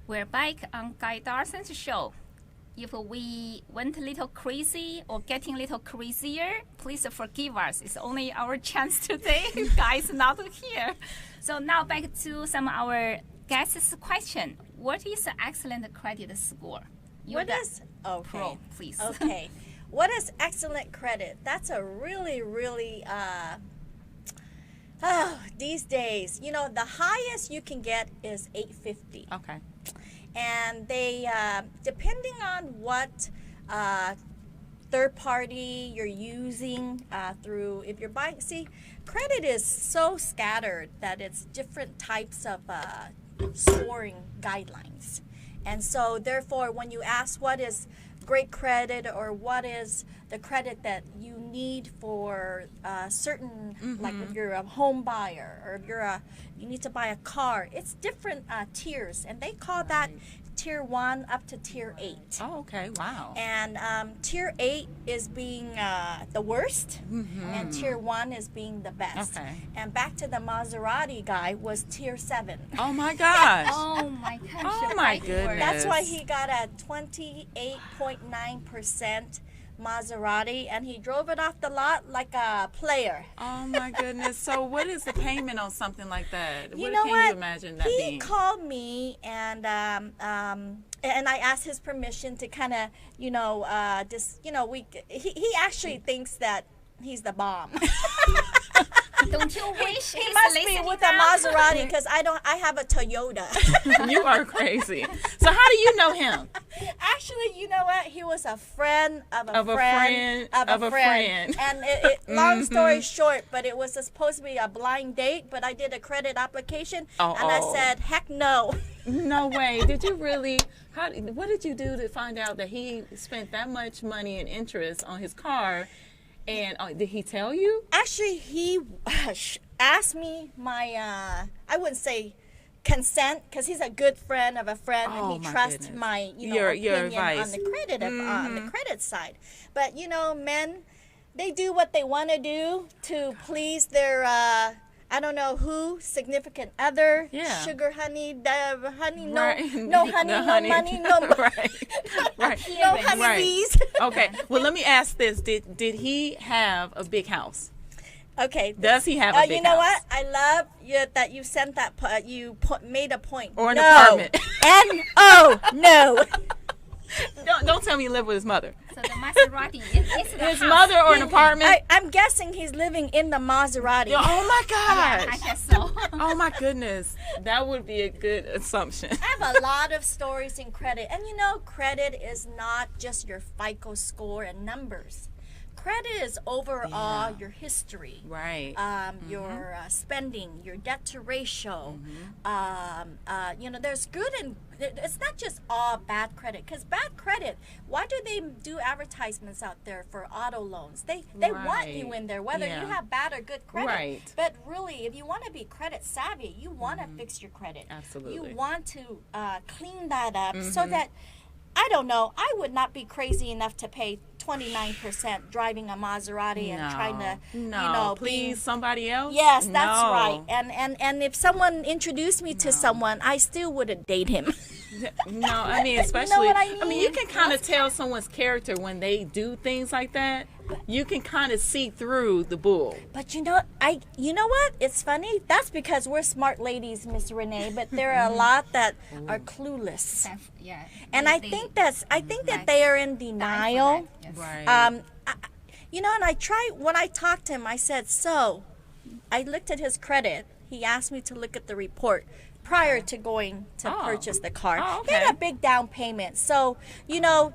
We're back on Guy Darson's show. If we went a little crazy or getting a little crazier, please forgive us. It's only our chance today. Guy's not here. So now back to some of our guests' question. What is an excellent credit score? Okay. Please. Okay. What is excellent credit? That's a really, these days, the highest you can get is 850. Okay. And they, depending on what third party you're using if you're buying, credit is so scattered that it's different types of scoring guidelines. And so therefore, when you ask what is great credit or what is the credit that you need for certain, like if you're a home buyer or if you need to buy a car, it's different tiers, and they call that tier 1 up to tier 8. Oh, okay. Wow. And tier 8 is being the worst, and tier 1 is being the best. Okay. And back to the Maserati guy was tier 7. Oh my gosh. Oh my gosh. Oh my goodness. That's why he got a 28.9% Maserati, and he drove it off the lot like a player. Oh my goodness. So what is the payment on something like that? You Can know you imagine that he being? called me and I asked his permission to kind of, he actually thinks that he's the bomb. Don't you wish He must be with a Maserati because I have a Toyota. You are crazy. So how do you know him? Actually, you know what? He was a friend of a friend. And long story short, but it was supposed to be a blind date, but I did a credit application, and I said, heck no. No way. Did you really? What did you do to find out that he spent that much money and interest on his car? And did he tell you? Actually, he asked me my, I wouldn't say consent, because he's a good friend of a friend, and he trusts my, your opinion advice on the credit on the credit side. But men, they do what they want to do to please their, I don't know who, significant other, sugar honey, honey, no honey, no money, no right. no honeybees. Okay, well, let me ask this: Did he have a big house? Okay. Does he have a big house? You know what? I love that you sent that. Made a point. Or an apartment. No. Don't tell me he lived with his mother. So the Maserati is his mother or an apartment? I'm guessing he's living in the Maserati. Oh my gosh. I guess so. Oh my goodness. That would be a good assumption. I have a lot of stories in credit. And credit is not just your FICO score and numbers. Credit is overall your history, right? Your spending, your debt to ratio. There's good and it's not just all bad credit. Because bad credit, why do they do advertisements out there for auto loans? They want you in there, whether you have bad or good credit. Right. But really, if you want to be credit savvy, you want to fix your credit. Absolutely. You want to clean that up so that. I don't know. I would not be crazy enough to pay 29% driving a Maserati and trying to, please somebody else. Yes, that's right. And if someone introduced me to someone, I still wouldn't date him. No, I mean, especially. You know what I mean? You can kind of tell someone's character when they do things like that. You can kind of see through the bull. But you know what? It's funny. That's because we're smart ladies, Miss Renee. But there are a lot that are clueless. Yeah. And I think that they are in denial. Right. And when I talked to him, I said, so I looked at his credit. He asked me to look at the report prior to going to purchase the car. Oh, okay. He had a big down payment. So, the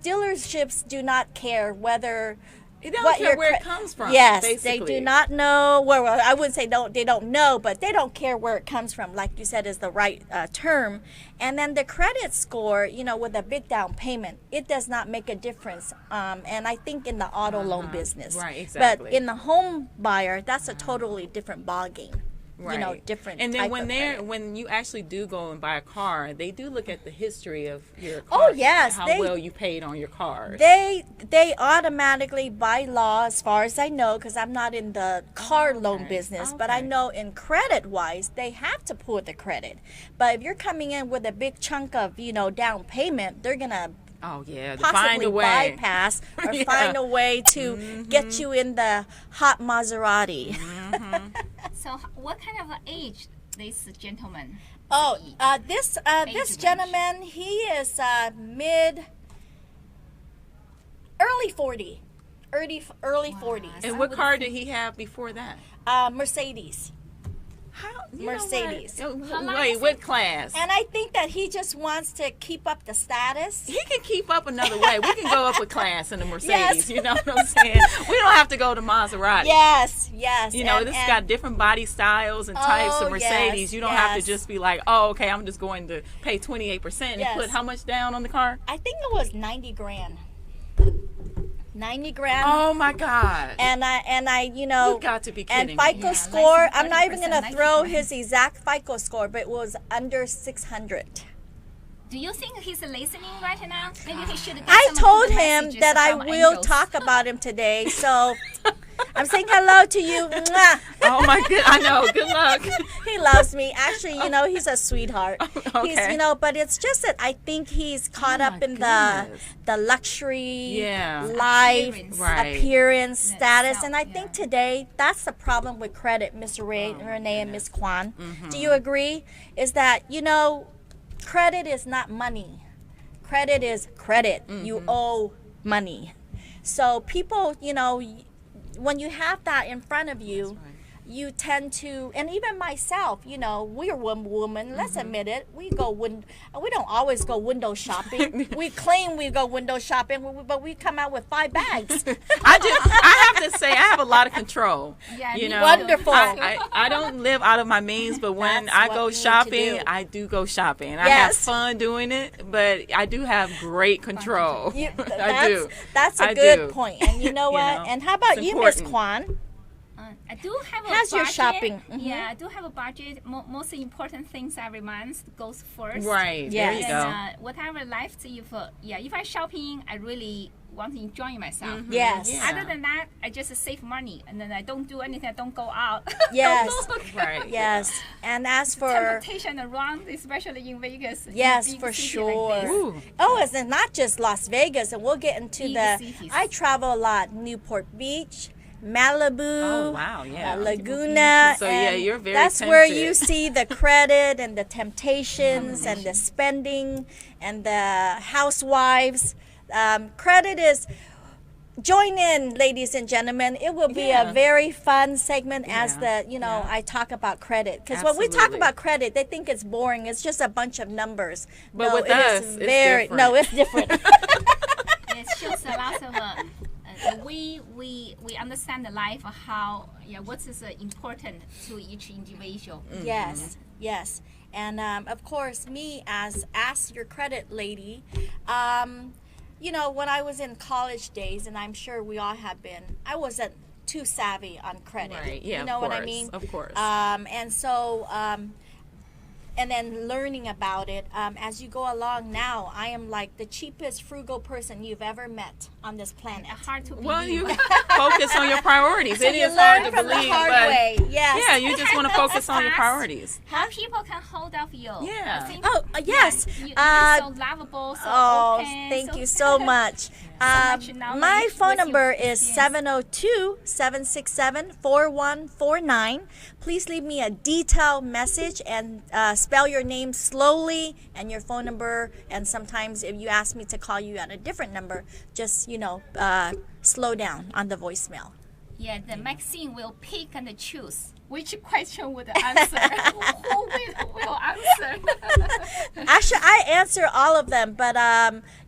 dealerships do not care whether They don't care where it comes from. Yes, basically. they do not know. Well, I wouldn't say they don't know, but they don't care where it comes from. Like you said, is the right term. And then the credit score, with a big down payment, it does not make a difference. And I think in the auto loan business, right, exactly. But in the home buyer, that's a totally different ballgame. different. And then type when of credit. when you actually do go and buy a car, they do look at the history of your Oh, car. yes, How they- well you paid on your card. They automatically, by law, as far as I know, because I'm not in the car loan okay. business, but I Okay. know in credit wise, they have to pull the credit. But if you're coming in with a big chunk of down payment, they're gonna Oh yeah, to possibly find a way. bypass or Yeah. find a way to get you in the hot Maserati. So, what kind of age this gentleman? Oh, Age this range. gentleman, he is early 40, early Wow. 40s. And I what would car did he have before that? Mercedes. How, Mercedes. You know what? How long Wait, is what class? And I think that he just wants to keep up the status. He can keep up another way. We can go up a class in the Mercedes. Yes. You know what I'm saying? We don't have to go to Maserati. Yes, yes. You know, and, this and- got different body styles and types Oh, of Mercedes. yes, You don't have to yes. just be like, oh, okay, I'm just going to pay 28% and Yes. put how much down on the car? I think it was 90 grand. 90 grand. Oh my God. And I, You got to be and kidding FICO me. score, less than I'm not even 30%, going to 90 throw grand. his exact FICO score, but it was under 600. Do you think he's listening right now? Maybe he should. Get I some told good him messages that I from will angels. talk about him today, so I'm saying hello to you. Mwah. Oh my God. I know. Good luck. He loves me. Actually, he's a sweetheart. Okay. He's, but it's just that I think he's caught Oh up my in goodness. the luxury Yeah. life, Appearance. Right. appearance, Yeah, status, self, and I yeah. think today that's the problem with credit, Mr. Oh, Renee and Miss Kwan. Mm-hmm. Do you agree? Is that credit is not money. Credit is credit. You Mm-hmm. owe money. So people, when you have that in front of you, That's right. you tend to, and even myself, we're one woman. Let's admit it. We don't always go window shopping. We claim we go window shopping, but we come out with 5 bags. I have to say, I have a lot of control. Yeah, you me know, too. Wonderful. I don't live out of my means, but when That's I what go we need to shopping, do. I do go shopping. I have Yes. fun doing it, but I do have great control. You- I do. That's a I good do. point. And you know You what? know, And how about it's you, Miss important. Kwan? I do have a How's your budget. shopping? Mhm. Yeah, I do have a budget. Most important things every month goes first. Right. Yes. There you And go. whatever left, if I shopping, I really want to enjoy myself. Yes. Yeah. Other than that, I just save money and then I don't do anything. I don't go out. Yes. Right. Yes. And as for Temptation around, especially in Vegas. in Yes, big for city like sure. this. Ooh. oh, it's not just Las Vegas, and we'll get into Big the. cities. I travel a lot. Newport Beach, Malibu. Oh wow. Yeah. Laguna. So, yeah, and you're very That's where tempted. you see the credit and the temptations and the spending and the housewives. Credit is. Join in, ladies and gentlemen. It will be Yeah. a very fun segment as Yeah. the I talk about credit, because when we talk Absolutely. about credit, they think it's boring. It's just a bunch of numbers. But no, with it us, is it's very different. no, it's different. It shows a lot of we understand the life of how what is important to each individual. Yes, yes. And of course, me as Ask Your Credit Lady, when I was in college days, and I'm sure we all have been, I wasn't too savvy on credit. Right. Yeah. You know of what course, I mean? Of course. And so, and then learning about it as you go along. Now, I am like the cheapest frugal person you've ever met on this planet. Hard to believe. well, you focus on your priorities. So it you is hard learn to from believe, the hard but way. Yes. yeah, you just want to focus on your Fast. priorities. How people can hold up you. Yeah. I think, Oh, yes. You're Uh, so lovable, so Oh, open, thank you so much. much knowledge My phone with your number is experience. 702-767-4149. Please leave me a detailed message and spell your name slowly and your phone number. And sometimes if you ask me to call you at a different number, just, slow down on the voicemail. Yeah, the Maxine will pick and choose which question would answer. Who will answer? Actually, I answer all of them, but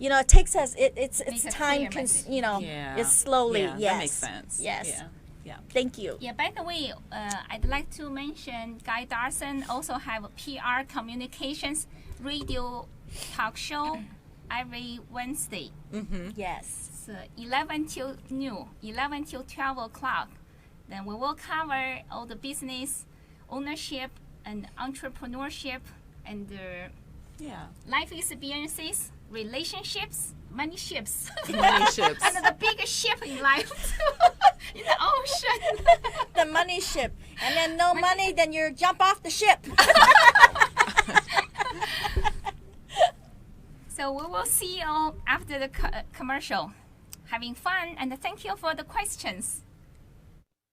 it takes us. It's Make a time. clear message. Yeah. It's slowly. Yeah, Yes. that makes sense. Yes. Yeah. Yeah. Thank you. Yeah, by the way, I'd like to mention Guy Dawson also have a PR communications radio talk show every Wednesday. Mm-hmm. Yes. It's 11 till noon, 11 till 12 o'clock. Then we will cover all the business. ownership and entrepreneurship and Yeah. life experiences, relationships, money ships. Money ships. And the biggest ship in life in the ocean. The money ship. And then no money, then you jump off the ship. So we will see you all after the commercial. Having fun, and thank you for the questions.